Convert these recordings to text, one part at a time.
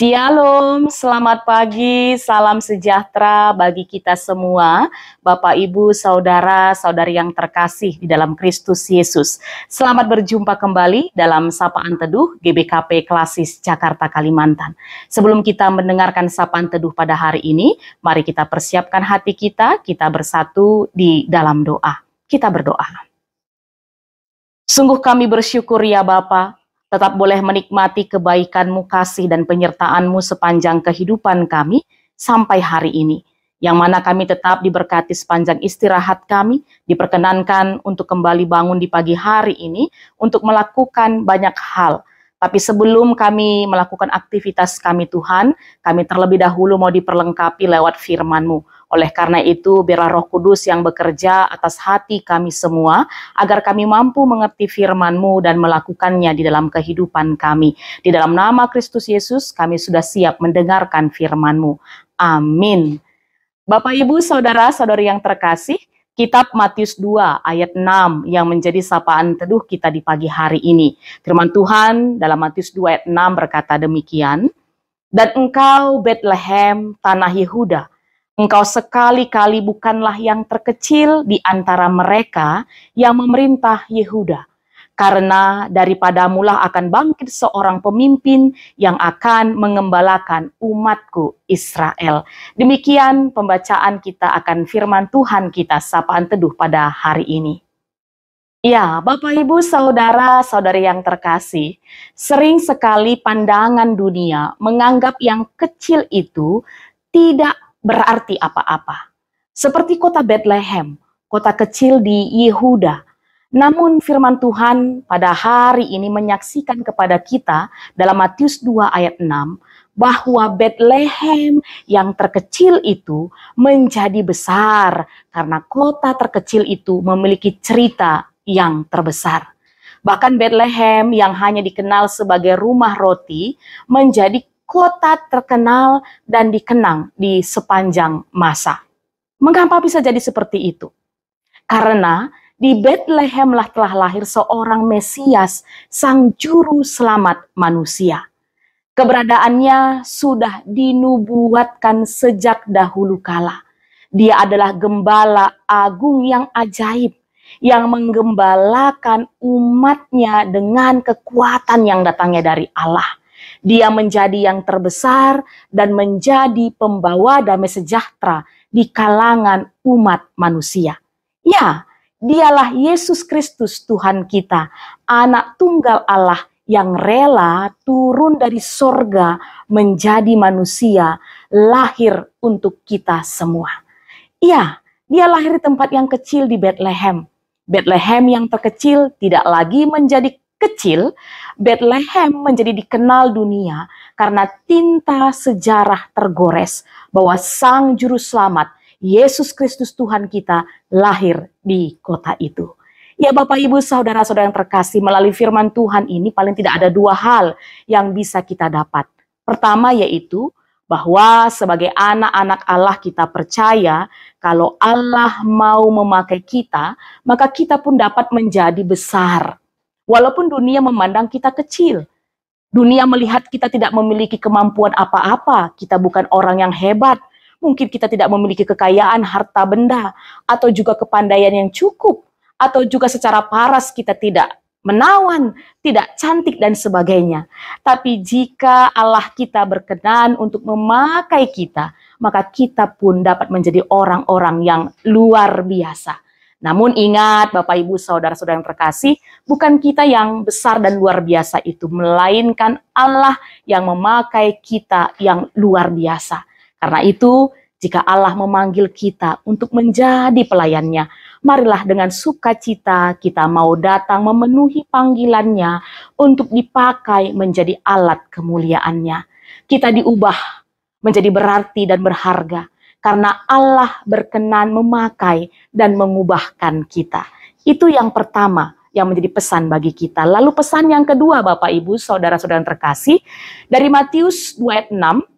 Shalom, selamat pagi, salam sejahtera bagi kita semua, Bapak, Ibu, Saudara, Saudari yang terkasih di dalam Kristus Yesus. Selamat berjumpa kembali dalam Sapaan Teduh GBKP Klasis Jakarta, Kalimantan. Sebelum kita mendengarkan Sapaan Teduh pada hari ini, mari kita persiapkan hati kita bersatu di dalam doa. Kita berdoa. Sungguh kami bersyukur ya Bapa, tetap boleh menikmati kebaikan-Mu, kasih dan penyertaan-Mu sepanjang kehidupan kami sampai hari ini. Yang mana kami tetap diberkati sepanjang istirahat kami, diperkenankan untuk kembali bangun di pagi hari ini, untuk melakukan banyak hal. Tapi sebelum kami melakukan aktivitas kami Tuhan, kami terlebih dahulu mau diperlengkapi lewat firman-Mu. Oleh karena itu, biarlah Roh Kudus yang bekerja atas hati kami semua, agar kami mampu mengerti firman-Mu dan melakukannya di dalam kehidupan kami. Di dalam nama Kristus Yesus, kami sudah siap mendengarkan firman-Mu. Amin. Bapak, Ibu, Saudara-saudari yang terkasih, Kitab Matius 2 ayat 6 yang menjadi sapaan teduh kita di pagi hari ini. Firman Tuhan dalam Matius 2 ayat 6 berkata demikian, "Dan engkau Betlehem, tanah Yehuda, engkau sekali-kali bukanlah yang terkecil di antara mereka yang memerintah Yehuda. Karena daripadamulah akan bangkit seorang pemimpin yang akan mengembalakan umatku Israel." Demikian pembacaan kita akan firman Tuhan kita sapaan teduh pada hari ini. Ya, Bapak, Ibu, Saudara, Saudari yang terkasih, sering sekali pandangan dunia menganggap yang kecil itu tidak berarti apa-apa. Seperti kota Bethlehem, kota kecil di Yehuda. Namun firman Tuhan pada hari ini menyaksikan kepada kita dalam Matius 2 ayat 6 bahwa Bethlehem yang terkecil itu menjadi besar karena kota terkecil itu memiliki cerita yang terbesar. Bahkan Bethlehem yang hanya dikenal sebagai rumah roti menjadi kota terkenal dan dikenang di sepanjang masa. Mengapa bisa jadi seperti itu? Karena di Bethlehemlah telah lahir seorang Mesias, sang juru selamat manusia. Keberadaannya sudah dinubuatkan sejak dahulu kala. Dia adalah gembala agung yang ajaib, yang menggembalakan umatnya dengan kekuatan yang datangnya dari Allah. Dia menjadi yang terbesar dan menjadi pembawa damai sejahtera di kalangan umat manusia. Ya, Dialah Yesus Kristus Tuhan kita, anak tunggal Allah yang rela turun dari sorga menjadi manusia, lahir untuk kita semua. Iya, dia lahir di tempat yang kecil di Bethlehem. Bethlehem yang terkecil tidak lagi menjadi kecil. Bethlehem menjadi dikenal dunia karena tinta sejarah tergores bahwa Sang Juru Selamat Yesus Kristus Tuhan kita lahir di kota itu. Ya Bapak, Ibu, Saudara-saudara yang terkasih, melalui firman Tuhan ini paling tidak ada dua hal yang bisa kita dapat. Pertama yaitu bahwa sebagai anak-anak Allah kita percaya kalau Allah mau memakai kita, maka kita pun dapat menjadi besar. Walaupun dunia memandang kita kecil, dunia melihat kita tidak memiliki kemampuan apa-apa, kita bukan orang yang hebat, mungkin kita tidak memiliki kekayaan, harta benda, atau juga kepandaian yang cukup, atau juga secara paras kita tidak menawan, tidak cantik dan sebagainya. Tapi jika Allah kita berkenan untuk memakai kita, maka kita pun dapat menjadi orang-orang yang luar biasa. Namun ingat Bapak, Ibu, Saudara-saudara yang terkasih, bukan kita yang besar dan luar biasa itu, melainkan Allah yang memakai kita yang luar biasa. Karena itu, jika Allah memanggil kita untuk menjadi pelayannya, marilah dengan sukacita kita mau datang memenuhi panggilannya untuk dipakai menjadi alat kemuliaannya. Kita diubah menjadi berarti dan berharga karena Allah berkenan memakai dan mengubahkan kita. Itu yang pertama yang menjadi pesan bagi kita. Lalu pesan yang kedua Bapak, Ibu, Saudara-saudara yang terkasih, dari Matius 2 ayat 6,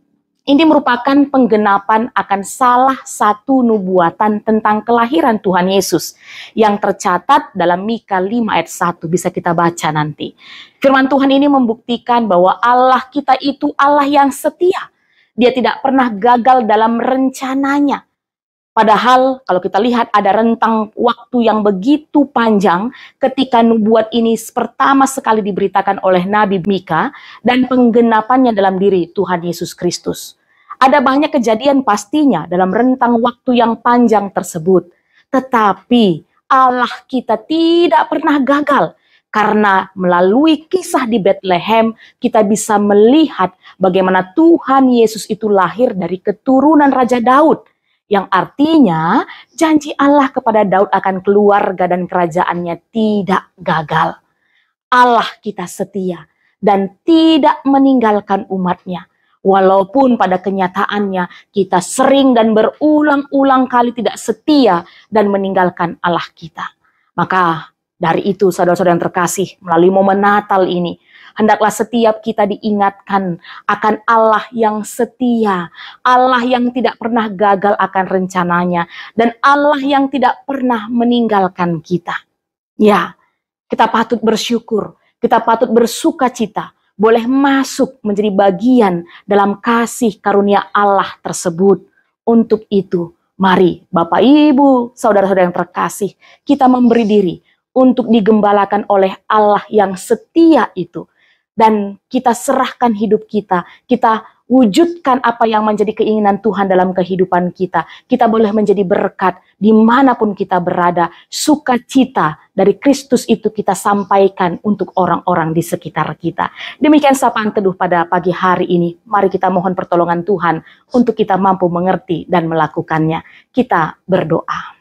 Ini merupakan penggenapan akan salah satu nubuatan tentang kelahiran Tuhan Yesus yang tercatat dalam Mika 5 ayat 1, bisa kita baca nanti. Firman Tuhan ini membuktikan bahwa Allah kita itu Allah yang setia. Dia tidak pernah gagal dalam rencananya. Padahal kalau kita lihat ada rentang waktu yang begitu panjang ketika nubuat ini pertama sekali diberitakan oleh Nabi Mika dan penggenapannya dalam diri Tuhan Yesus Kristus. Ada banyak kejadian pastinya dalam rentang waktu yang panjang tersebut. Tetapi Allah kita tidak pernah gagal. Karena melalui kisah di Bethlehem kita bisa melihat bagaimana Tuhan Yesus itu lahir dari keturunan Raja Daud. Yang artinya janji Allah kepada Daud akan keluarga dan kerajaannya tidak gagal. Allah kita setia dan tidak meninggalkan umatnya. Walaupun pada kenyataannya kita sering dan berulang-ulang kali tidak setia dan meninggalkan Allah kita. Maka dari itu saudara-saudara yang terkasih, melalui momen Natal ini, hendaklah setiap kita diingatkan akan Allah yang setia, Allah yang tidak pernah gagal akan rencananya, dan Allah yang tidak pernah meninggalkan kita. Ya, kita patut bersyukur, kita patut bersuka cita, boleh masuk menjadi bagian dalam kasih karunia Allah tersebut. Untuk itu, mari Bapak Ibu, saudara-saudara yang terkasih, kita memberi diri untuk digembalakan oleh Allah yang setia itu. Dan kita serahkan hidup kita, kita wujudkan apa yang menjadi keinginan Tuhan dalam kehidupan kita. Kita boleh menjadi berkat dimanapun kita berada. Sukacita dari Kristus itu kita sampaikan untuk orang-orang di sekitar kita. Demikian sapaan teduh pada pagi hari ini. Mari kita mohon pertolongan Tuhan untuk kita mampu mengerti dan melakukannya. Kita berdoa.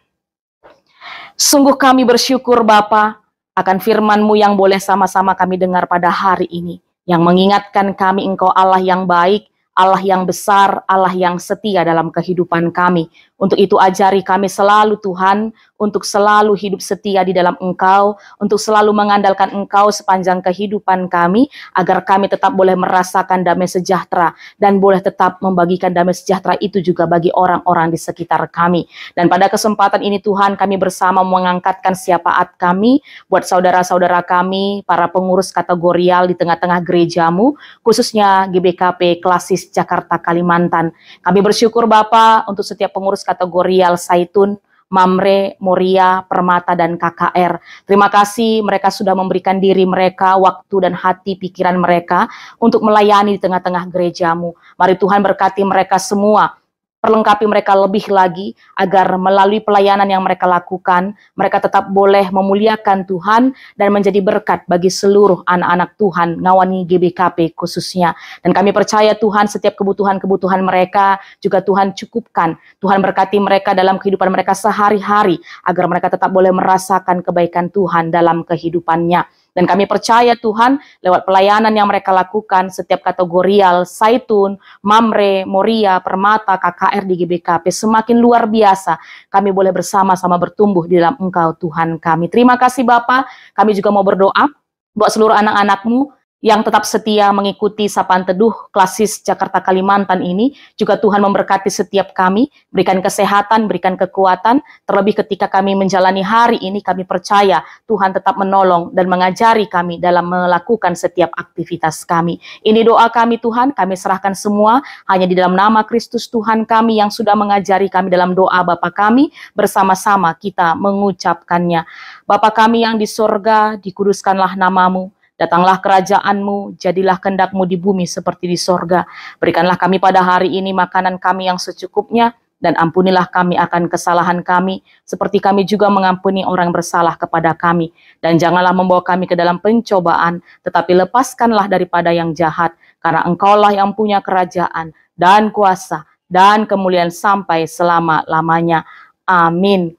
Sungguh kami bersyukur Bapa akan firman-Mu yang boleh sama-sama kami dengar pada hari ini. Yang mengingatkan kami Engkau Allah yang baik, Allah yang besar, Allah yang setia dalam kehidupan kami. Untuk itu ajari kami selalu Tuhan, untuk selalu hidup setia di dalam Engkau, untuk selalu mengandalkan Engkau sepanjang kehidupan kami, agar kami tetap boleh merasakan damai sejahtera, dan boleh tetap membagikan damai sejahtera itu juga bagi orang-orang di sekitar kami. Dan pada kesempatan ini Tuhan, kami bersama mengangkatkan syafaat kami, buat saudara-saudara kami, para pengurus kategorial di tengah-tengah gerejamu, khususnya GBKP Klasis Jakarta Kalimantan. Kami bersyukur Bapa untuk setiap pengurus kategorial Zaitun, Mamre, Moria, Permata, dan KKR. Terima kasih mereka sudah memberikan diri mereka, waktu dan hati pikiran mereka untuk melayani di tengah-tengah gerejamu. Mari Tuhan berkati mereka semua, perlengkapi mereka lebih lagi agar melalui pelayanan yang mereka lakukan, mereka tetap boleh memuliakan Tuhan dan menjadi berkat bagi seluruh anak-anak Tuhan, ngawani GBKP khususnya. Dan kami percaya Tuhan setiap kebutuhan-kebutuhan mereka juga Tuhan cukupkan. Tuhan berkati mereka dalam kehidupan mereka sehari-hari agar mereka tetap boleh merasakan kebaikan Tuhan dalam kehidupannya. Dan kami percaya Tuhan lewat pelayanan yang mereka lakukan setiap kategorial Zaitun, Mamre, Moria, Permata, KKR di GBKP semakin luar biasa. Kami boleh bersama-sama bertumbuh di dalam Engkau Tuhan kami. Terima kasih Bapa. Kami juga mau berdoa buat seluruh anak-anak-Mu yang tetap setia mengikuti sapaan teduh Klasis Jakarta Kalimantan ini. Juga Tuhan memberkati setiap kami, berikan kesehatan, berikan kekuatan, terlebih ketika kami menjalani hari ini, kami percaya Tuhan tetap menolong dan mengajari kami dalam melakukan setiap aktivitas kami. Ini doa kami Tuhan, kami serahkan semua hanya di dalam nama Kristus Tuhan kami yang sudah mengajari kami dalam doa Bapa kami, bersama-sama kita mengucapkannya. Bapa kami yang di sorga, dikuduskanlah namamu. Datanglah kerajaan-Mu, jadilah kehendak-Mu di bumi seperti di sorga. Berikanlah kami pada hari ini makanan kami yang secukupnya, dan ampunilah kami akan kesalahan kami, seperti kami juga mengampuni orang bersalah kepada kami. Dan janganlah membawa kami ke dalam pencobaan, tetapi lepaskanlah daripada yang jahat, karena Engkaulah yang punya kerajaan, dan kuasa, dan kemuliaan sampai selama-lamanya. Amin.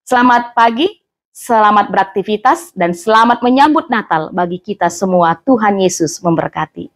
Selamat pagi. Selamat beraktivitas dan selamat menyambut Natal bagi kita semua. Tuhan Yesus memberkati.